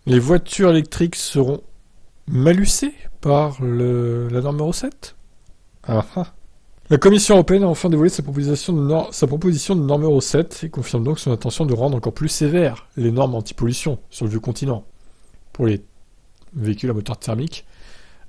Les voitures électriques seront malucées par la norme Euro 7 ? Ah ah. La Commission européenne a enfin dévoilé sa proposition de norme Euro 7 et confirme donc son intention de rendre encore plus sévères les normes anti-pollution sur le vieux continent pour les véhicules à moteur thermique,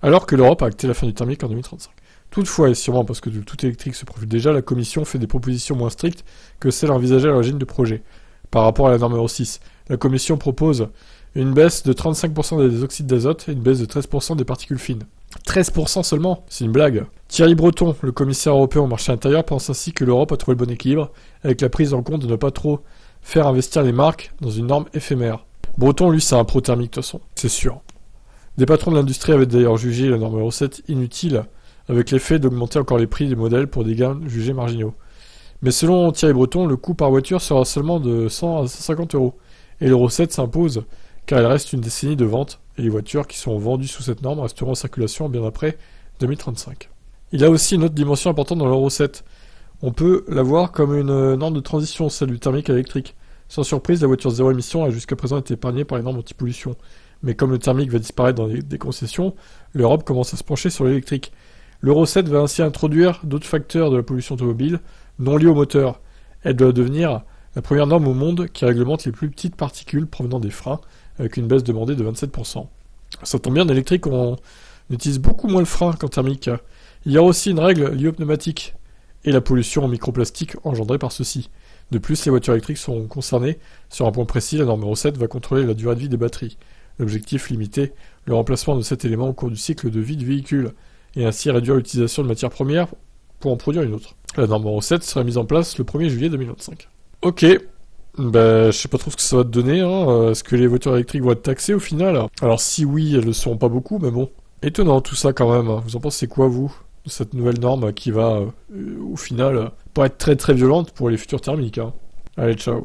alors que l'Europe a acté la fin du thermique en 2035. Toutefois, et sûrement parce que le tout électrique se profile déjà, la Commission fait des propositions moins strictes que celles envisagées à l'origine du projet. Par rapport à la norme Euro 6, la Commission propose une baisse de 35% des oxydes d'azote et une baisse de 13% des particules fines. 13% seulement, c'est une blague. Thierry Breton, le commissaire européen au marché intérieur, pense ainsi que l'Europe a trouvé le bon équilibre avec la prise en compte de ne pas trop faire investir les marques dans une norme éphémère. Breton, lui, c'est un pro-thermique de toute façon, c'est sûr. Des patrons de l'industrie avaient d'ailleurs jugé la norme Euro 7 inutile, avec l'effet d'augmenter encore les prix des modèles pour des gains jugés marginaux. Mais selon Thierry Breton, le coût par voiture sera seulement de 100 à 150 euros. Et l'Euro 7 s'impose, car il reste une décennie de vente, et les voitures qui seront vendues sous cette norme resteront en circulation bien après 2035. Il y a aussi une autre dimension importante dans l'Euro 7. On peut la voir comme une norme de transition, celle du thermique à l'électrique. Sans surprise, la voiture zéro émission a jusqu'à présent été épargnée par les normes anti-pollution. Mais comme le thermique va disparaître dans des concessions, l'Europe commence à se pencher sur l'électrique. L'Euro 7 va ainsi introduire d'autres facteurs de la pollution automobile non liés au moteur. Elle doit devenir la première norme au monde qui réglemente les plus petites particules provenant des freins, avec une baisse demandée de 27%. Ça tombe bien, en électrique, on utilise beaucoup moins le frein qu'en thermique. Il y a aussi une règle liée aux pneumatiques et la pollution en microplastique engendrée par ceux-ci. De plus, les voitures électriques seront concernées. Sur un point précis, la norme Euro 7 va contrôler la durée de vie des batteries. L'objectif, limiter le remplacement de cet élément au cours du cycle de vie du véhicule, et ainsi réduire l'utilisation de matières premières pour en produire une autre. La norme Euro 7 sera mise en place le 1er juillet 2025. Ok, je sais pas trop ce que ça va te donner, hein. Est-ce que les voitures électriques vont être taxées au final ? Alors si oui, elles ne le seront pas beaucoup, mais bon. Étonnant tout ça quand même. Vous en pensez quoi, vous, de cette nouvelle norme qui va, au final, pas être très très violente pour les futurs thermiques, hein. Allez, ciao.